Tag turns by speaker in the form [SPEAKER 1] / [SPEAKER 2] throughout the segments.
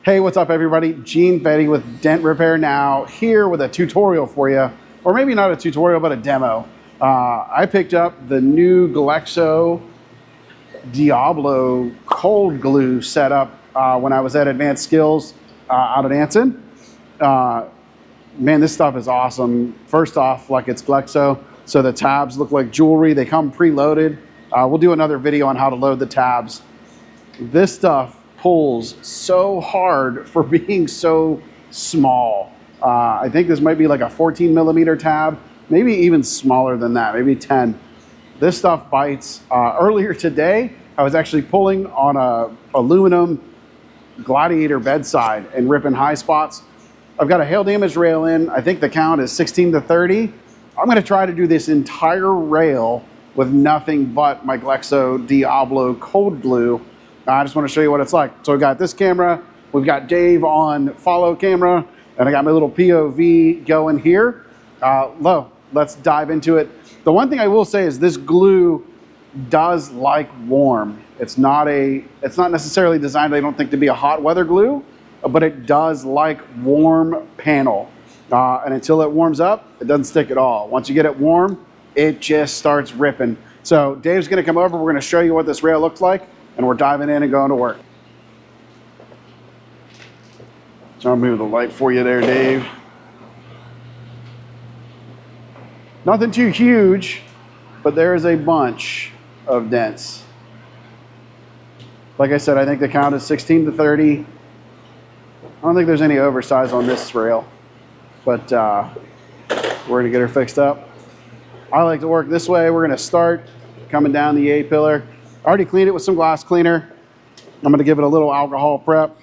[SPEAKER 1] Hey, what's up everybody? Gene Fetty with Dent Repair Now, here with a tutorial for you, or maybe not a tutorial, but a demo. I picked up the new Glexo Diablo cold glue setup when I was at Advanced Skills out at Anson. Man, this stuff is awesome. First off, like it's Glexo, so the tabs look like jewelry. They come preloaded. We'll do another video on how to load the tabs. This stuff pulls so hard for being so small. I think this might be like a 14 millimeter tab, maybe even smaller than that, maybe 10. This stuff bites. Earlier today, I was actually pulling on a aluminum Gladiator bedside and ripping high spots. I've got a hail damage rail in. I think the count is 16 to 30. I'm gonna try to do this entire rail with nothing but my Glexo Diablo cold glue. I just want to show you what it's like. So we've got this camera, we've got Dave on follow camera, and I got my little POV going here. Let's dive into it. The one thing I will say is this glue does like warm. It's not necessarily designed, I don't think, to be a hot weather glue, but it does like warm panel. And until it warms up, it doesn't stick at all. Once you get it warm, it just starts ripping. So Dave's gonna come over, we're gonna show you what this rail looks like, and we're diving in and going to work. So I'll move the light for you there, Dave. Nothing too huge, but there's a bunch of dents. Like I said, I think the count is 16 to 30. I don't think there's any oversize on this rail, but we're gonna get her fixed up. I like to work this way. We're gonna start coming down the A-pillar. I already cleaned it with some glass cleaner. I'm gonna give it a little alcohol prep.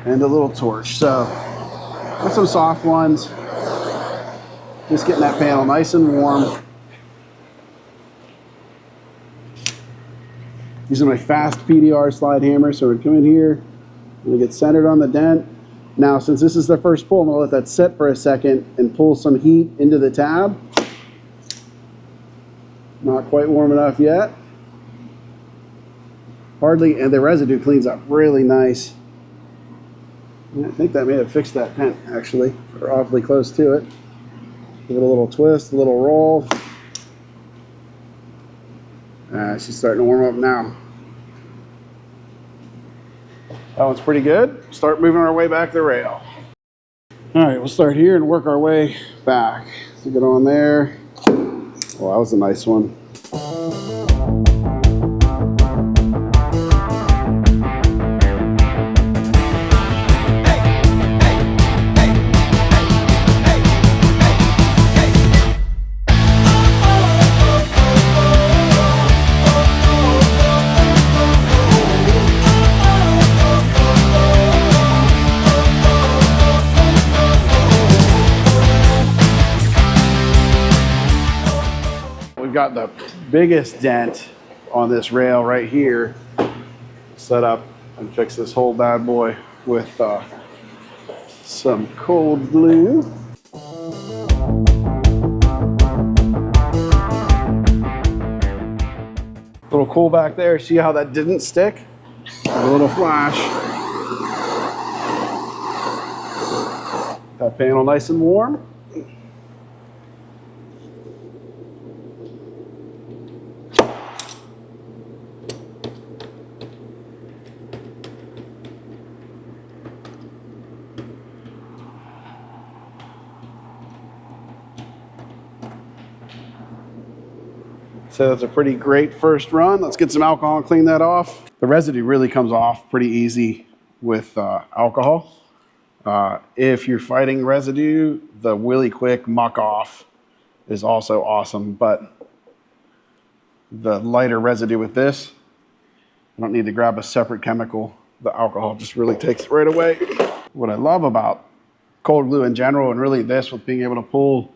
[SPEAKER 1] And a little torch. So, got some soft ones. Just getting that panel nice and warm. Using my fast PDR slide hammer, so we come in here. I'm gonna get centered on the dent. Now, since this is the first pull, I'm gonna let that sit for a second and pull some heat into the tab. Not quite warm enough yet. Hardly, and the residue cleans up really nice. I think that may have fixed that dent, actually. We're awfully close to it. Give it a little twist, a little roll. She's starting to warm up now. That one's pretty good. Start moving our way back the rail. All right, we'll start here and work our way back. So get on there. Well, that was a nice one. We've got the biggest dent on this rail right here. Set up and fix this whole bad boy with some cold glue. Little cool back there. See how that didn't stick? A little flash. That panel nice and warm. So that's a pretty great first run. Let's get some alcohol and clean that off. The residue really comes off pretty easy with alcohol. If you're fighting residue, the really quick muck off is also awesome, but the lighter residue with this, I don't need to grab a separate chemical. The alcohol just really takes it right away. What I love about cold glue in general, and really this with being able to pull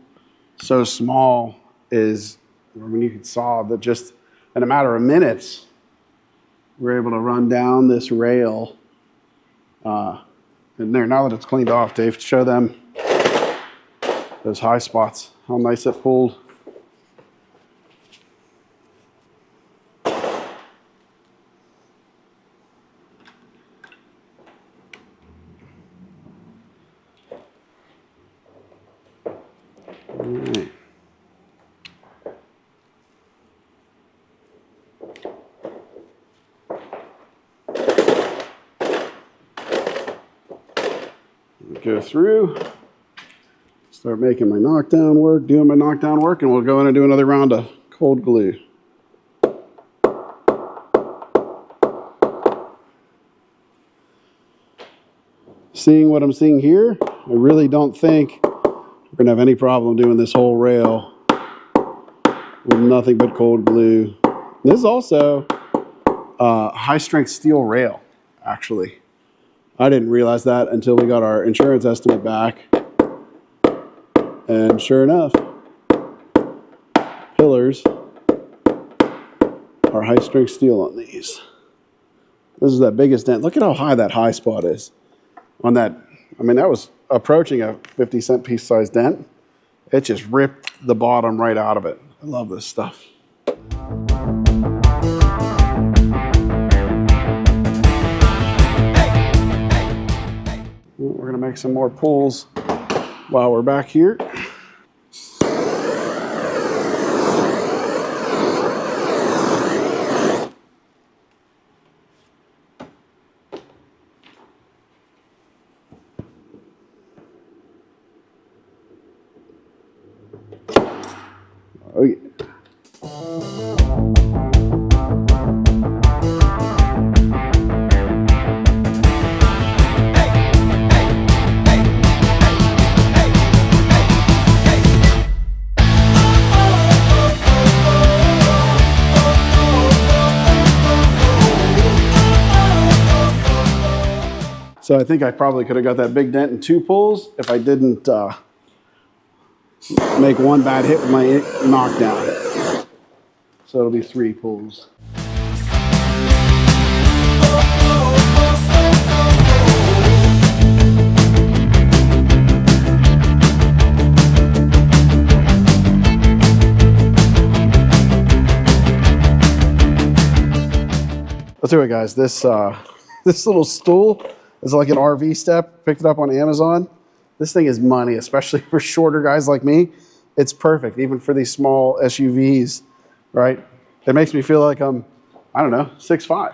[SPEAKER 1] so small, is when you saw that just in a matter of minutes, we're able to run down this rail in there. Now that it's cleaned off, Dave, show them those high spots, how nice it pulled. All right. Go through, start making my knockdown work, doing my knockdown work, and we'll go in and do another round of cold glue. Seeing what I'm seeing here, I really don't think we're going to have any problem doing this whole rail with nothing but cold glue. This is also a high-strength steel rail, actually. I didn't realize that until we got our insurance estimate back. And sure enough, pillars are high-strength steel on these. This is that biggest dent. Look at how high that high spot is on that. I mean, that was approaching a 50-cent piece size dent. It just ripped the bottom right out of it. I love this stuff. We're going to make some more pulls while we're back here. Oh yeah. So I think I probably could have got that big dent in 2 pulls if I didn't make one bad hit with my knockdown. So it'll be 3 pulls. Let's do it, guys. This little stool is like an RV step. Picked it up on Amazon. This thing is money, especially for shorter guys like me. It's perfect, even for these small SUVs, right? It makes me feel like I'm, I don't know, 6'5".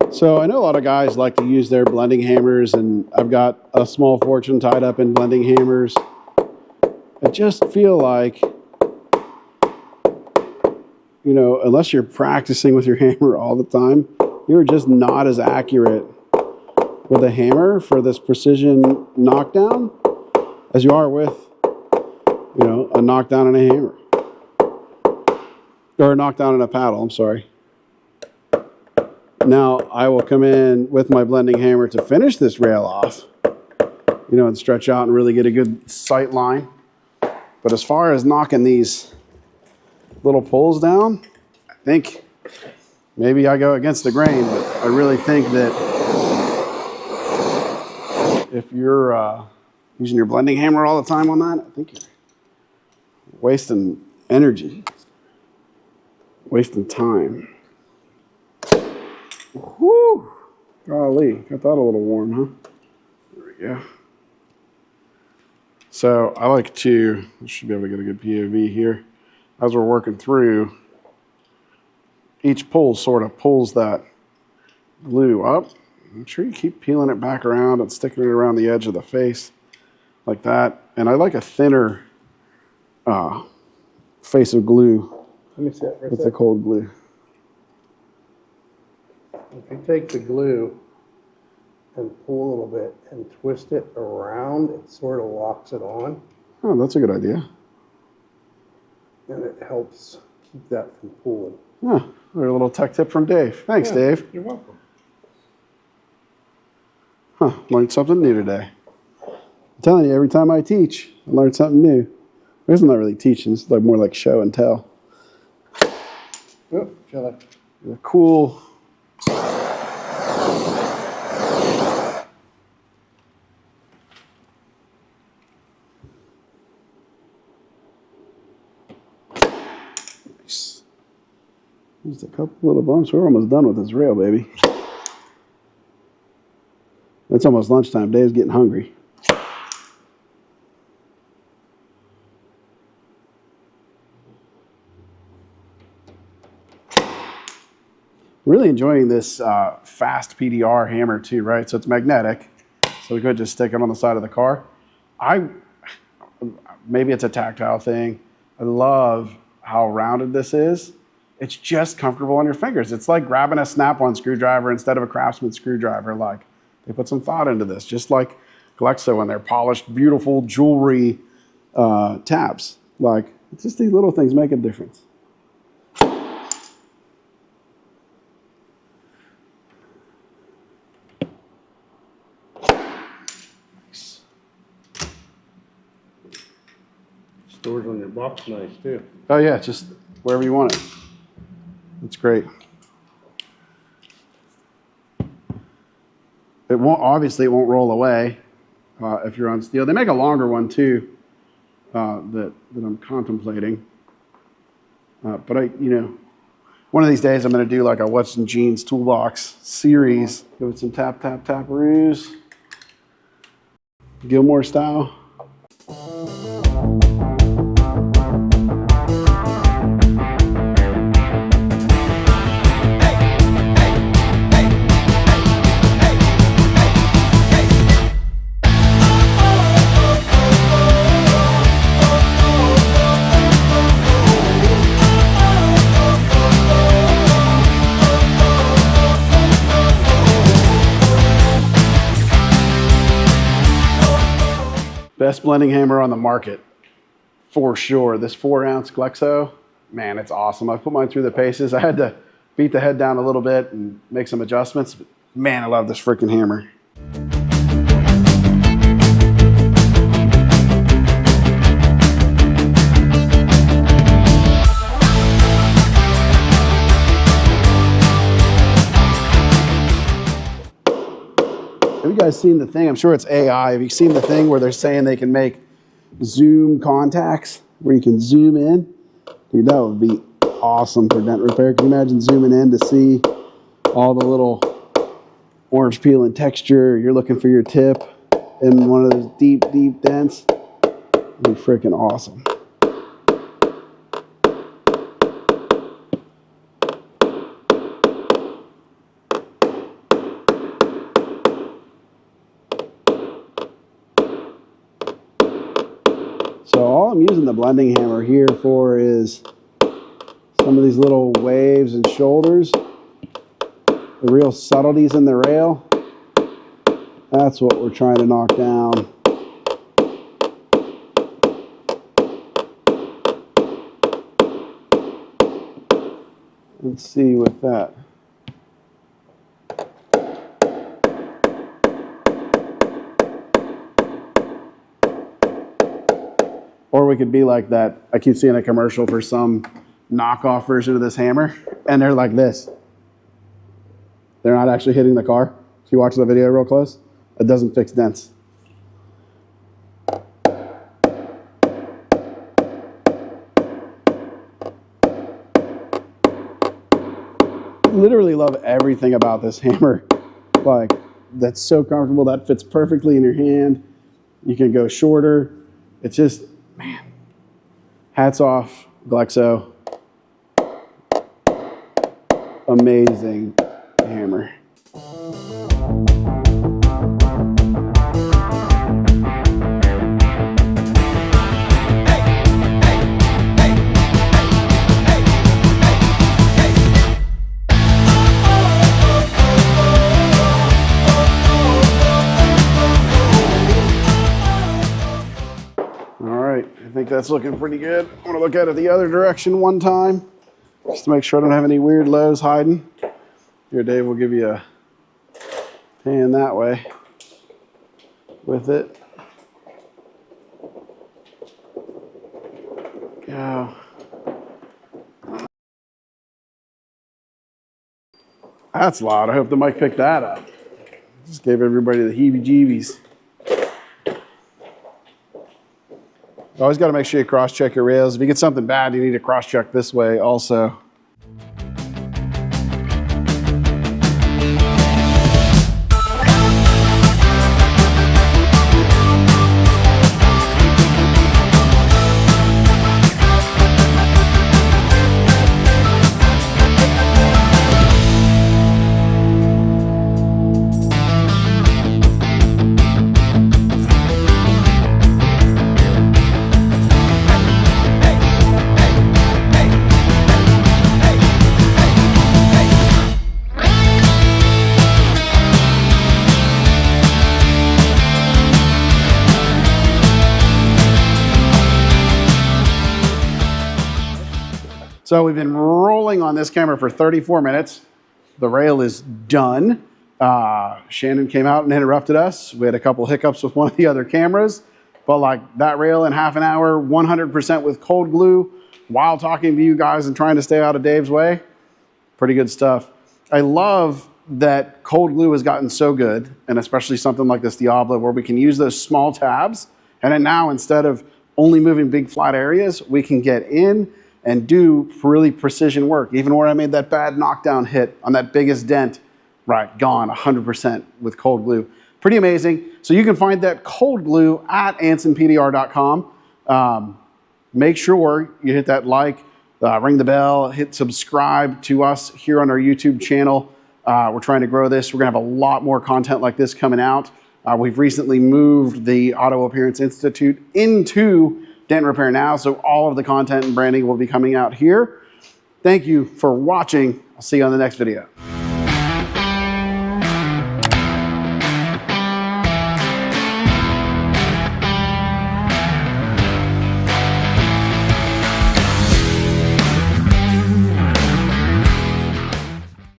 [SPEAKER 1] So I know a lot of guys like to use their blending hammers, and I've got a small fortune tied up in blending hammers. I just feel like, you know, unless you're practicing with your hammer all the time, you're just not as accurate with a hammer for this precision knockdown as you are with, you know, a knockdown and a hammer. Or a knockdown and a paddle, I'm sorry. Now, I will come in with my blending hammer to finish this rail off, you know, and stretch out and really get a good sight line. But as far as knocking these little pulls down, I think maybe I go against the grain, but I really think that if you're using your blending hammer all the time on that, I think you're wasting energy, wasting time. Whew. Golly, got that a little warm, huh? There we go. So I like to, I should be able to get a good POV here. As we're working through, each pull sort of pulls that glue up. Make sure you keep peeling it back around and sticking it around the edge of the face like that. And I like a thinner face of glue.
[SPEAKER 2] Let me see it for a
[SPEAKER 1] with the
[SPEAKER 2] second.
[SPEAKER 1] cold glue.
[SPEAKER 2] If you take the glue and pull a little bit and twist it around, it sort of locks it on,
[SPEAKER 1] Oh, that's a good idea.
[SPEAKER 2] and it helps keep that from pulling.
[SPEAKER 1] Huh, a little tech tip from Dave. Thanks,
[SPEAKER 2] Yeah,
[SPEAKER 1] Dave.
[SPEAKER 2] You're welcome.
[SPEAKER 1] Huh, learned something new today. I'm telling you, every time I teach, I learn something new. This is not really teaching, it's like more like show and tell.
[SPEAKER 2] Oh, shall I?
[SPEAKER 1] The cool. Nice. Just a couple little bumps. We're almost done with this rail, baby. It's almost lunchtime. Dave's getting hungry. Really enjoying this fast PDR hammer too, right? So it's magnetic, so we could just stick it on the side of the car. Maybe it's a tactile thing. I love how rounded this is. It's just comfortable on your fingers. It's like grabbing a snap-on screwdriver instead of a Craftsman screwdriver. Like, they put some thought into this, just like Glexo and their polished, beautiful jewelry tabs. Like, it's just these little things make a difference.
[SPEAKER 2] Stores on your box nice too.
[SPEAKER 1] Oh yeah, just wherever you want it. It's great. It won't, obviously it won't roll away if you're on steel. They make a longer one too that I'm contemplating. But one of these days I'm going to do like a What's in Jeans Toolbox series. Give it some tap, tap, tap-a-roos. Gilmore style. Best blending hammer on the market, for sure. This 4-ounce Glexo, man, it's awesome. I put mine through the paces. I had to beat the head down a little bit and make some adjustments. But man, I love this freaking hammer. Have you guys seen the thing? I'm sure it's AI. Have you seen the thing where they're saying they can make zoom contacts where you can zoom in? Dude, that would be awesome for dent repair. Can you imagine zooming in to see all the little orange peel and texture? You're looking for your tip in one of those deep, deep dents. It'd be freaking awesome. So all I'm using the blending hammer here for is some of these little waves and shoulders, the real subtleties in the rail. That's what we're trying to knock down. Let's see with that. Or we could be like that. I keep seeing a commercial for some knockoff version of this hammer, and they're like this. They're not actually hitting the car. If you watch the video real close, it doesn't fix dents. Literally love everything about this hammer. Like, that's so comfortable. That fits perfectly in your hand. You can go shorter. It's just, man, hats off, Glexo. Amazing hammer. I think that's looking pretty good. I'm gonna look at it the other direction one time, just to make sure I don't have any weird lows hiding. Here, Dave will give you a pan that way with it. Yeah. That's loud. I hope the mic picked that up. Just gave everybody the heebie-jeebies. You always got to make sure you cross-check your rails. If you get something bad, you need to cross-check this way also. So we've been rolling on this camera for 34 minutes. The rail is done. Shannon came out and interrupted us. We had a couple hiccups with one of the other cameras, but like that rail in half an hour, 100% with cold glue, while talking to you guys and trying to stay out of Dave's way. Pretty good stuff. I love that cold glue has gotten so good, and especially something like this Diablo, where we can use those small tabs, and then now instead of only moving big flat areas, we can get in and do really precision work. Even where I made that bad knockdown hit on that biggest dent, right, gone 100% with cold glue. Pretty amazing. So you can find that cold glue at ansonpdr.com. Make sure you hit that like, ring the bell, hit subscribe to us here on our YouTube channel. We're trying to grow this. We're gonna have a lot more content like this coming out. We've recently moved the Auto Appearance Institute into Dent Repair Now, so all of the content and branding will be coming out here. Thank you for watching. I'll see you on the next video.